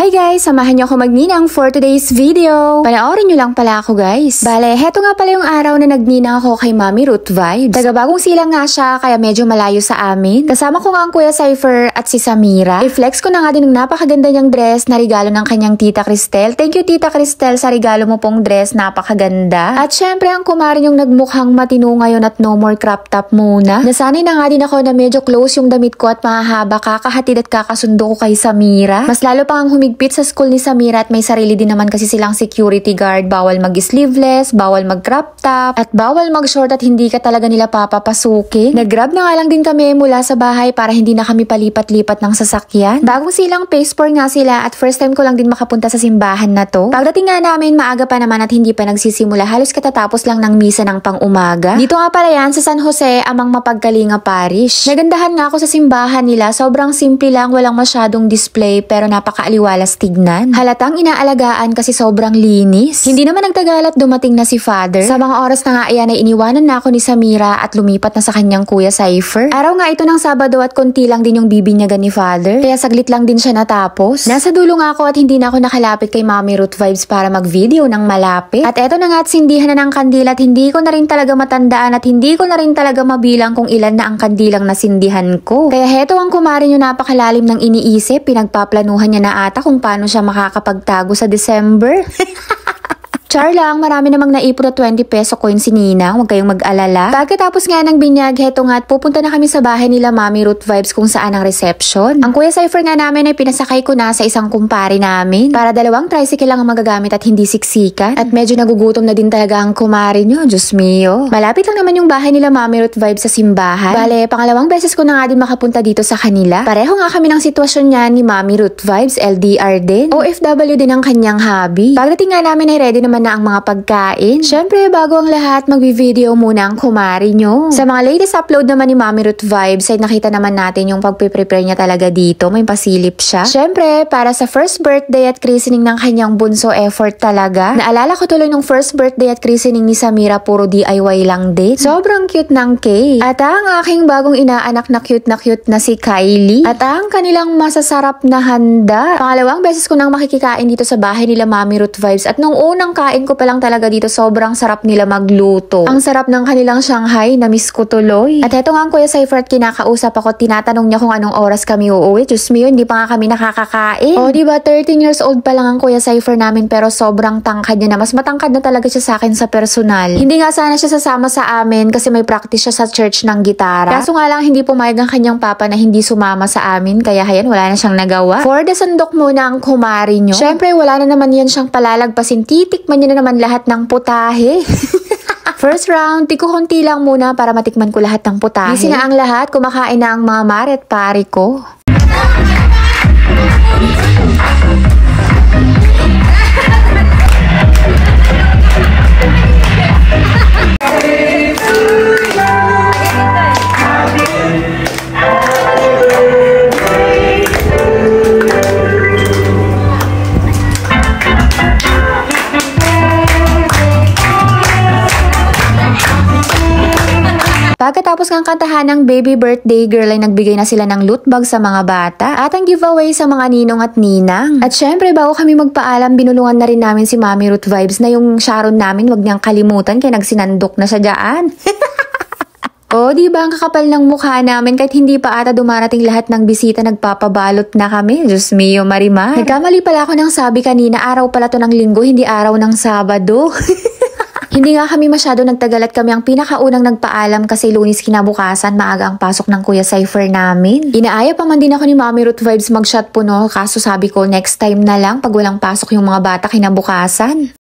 Hi guys! Samahan niyo ako magninang for today's video. Panoorin niyo lang pala ako guys. Bale, heto nga pala yung araw na nagninang ako kay Mami Ruth Vibes. Taga-bagong silang nga siya kaya medyo malayo sa amin. Kasama ko nga ang Kuya Cypher at si Samira. I-flex ko na nga din ng napakaganda niyang dress na regalo ng kanyang Tita Cristel. Thank you Tita Cristel sa regalo mo pong dress. Napakaganda. At syempre ang kumarin yung nagmukhang matino ngayon at no more crop top muna. Nasanay na nga din ako na medyo close yung damit ko at mahahaba kakahatid at kakasundo ko kay Samira. Mas lalo pang humigpit sa school ni Samira at may sarili din naman kasi silang security guard. Bawal mag-sleeveless, bawal mag-crop top, at bawal mag-short at hindi ka talaga nila papapasukin. Nag-grab na nga lang din kami mula sa bahay para hindi na kami palipat-lipat ng sasakyan. Bagong silang phase 4 nga sila at first time ko lang din makapunta sa simbahan na to. Pagdating nga namin, maaga pa naman at hindi pa nagsisimula. Halos katatapos lang ng misa ng pang-umaga. Dito nga pala yan sa San Jose, Amang Mapagkalinga Parish. Nagandahan nga ako sa simbahan nila. Sobrang simple lang, walang masyadong display pero napakaaliwalas tignan. Halatang inaalagaan kasi sobrang linis. Hindi naman nagtagal at dumating na si Father. Sa mga oras na nga ayan ay iniwanan na ako ni Samira at lumipat na sa kanyang Kuya Cypher. Araw nga ito ng Sabado at konti lang din yung bibinyagan ni Father. Kaya saglit lang din siya natapos. Nasa dulo nga ako at hindi na ako nakalapit kay Mami Ruth Vibes para mag-video ng malapit. At eto na nga at sindihan na ng kandila at hindi ko na rin talaga matandaan at hindi ko na rin talaga mabilang kung ilan na ang kandilang nasindihan ko. Kaya heto ang kumarin yung napakalalim ng iniisip. Pinagpaplanuhan niya na ata kung paano siya makakapagtago sa December. Char lang, marami namang naipon na 20 peso coin si Ninang, huwag kayong mag-alala. Pagkatapos nga ng binyag, heto nga at pupunta na kami sa bahay nila Mami Ruth Vibes kung saan ang reception. Ang Kuya Cypher nga namin ay pinasakay ko na sa isang kumpare namin para dalawang tricycle lang ang magagamit at hindi siksikan. At medyo nagugutom na din talaga ang kumare nyo, Diyos mio. Malapit lang naman yung bahay nila Mami Ruth Vibes sa simbahan. Bale, pangalawang beses ko na nga din makapunta dito sa kanila. Pareho nga kami ng sitwasyon niya ni Mami Ruth Vibes, LDR din. OFW din ang kanyang hobby. Pagdating nga namin ay ready naman na ang mga pagkain. Syempre, bago ang lahat, mag-video muna ang kumari nyo. Sa mga latest upload naman ni Mami Ruth Vibes, ay nakita naman natin yung pagpiprepare niya talaga dito. May pasilip siya. Syempre, para sa first birthday at christening ng kanyang bunso, effort talaga. Naalala ko tuloy nung first birthday at christening ni Samira, puro DIY lang din. Sobrang cute ng cake. At ang aking bagong inaanak na cute na si Kylie. At ang kanilang masasarap na handa. Pangalawang beses ko nang makikikain dito sa bahay nila Mami Ruth Vibes. At nung unang kain ko pa lang talaga dito, sobrang sarap nila magluto. Ang sarap ng kanilang Shanghai, na-miss ko tuloy. At eto nga ang Kuya Cypher at kinakausap ako, tinatanong niya kung anong oras kami uuwi. Diyos mio, hindi pa nga kami nakakakain. O diba, 13 years old pa lang ang Kuya Cypher namin pero sobrang tangkad niya na. Mas matangkad na talaga siya sa akin sa personal. Hindi nga sana siya sasama sa amin kasi may practice siya sa church ng gitara. Kaso nga lang hindi pumayag ang kanyang papa na hindi sumama sa amin kaya hayan, wala na siyang nagawa. For the sandok muna ang kumari nyo. Syempre, wala na naman yan siyang palalagpasin. Titikman niya na naman lahat ng putahe. First round, konti lang muna para matikman ko lahat ng putahe. Busy na ang lahat, kumakain na ang mga mare at pari ko. Pagkatapos ng kantahan ng baby birthday girl ay nagbigay na sila ng loot bag sa mga bata at ang giveaway sa mga ninong at ninang. At syempre bago kami magpaalam, binulungan na rin namin si Mami Ruth Vibes na yung Sharon namin wag niyang kalimutan kaya nagsinandok na siya dyan. O, diba ang kakapal ng mukha namin kahit hindi pa ata dumarating lahat ng bisita, nagpapabalot na kami. Diyos mio, Marimar. Nagkamali pala ako ng sabi kanina, araw pala to ng linggo, hindi araw ng Sabado. Hindi nga kami masyado nagtagal at kami ang pinakaunang nagpaalam kasi Lunes kinabukasan, maaga ang pasok ng Kuya Cypher namin. Inaaya pa man din ako ni Mami Ruth Vibes mag-shot puno, kaso sabi ko next time na lang pag walang pasok yung mga bata kinabukasan.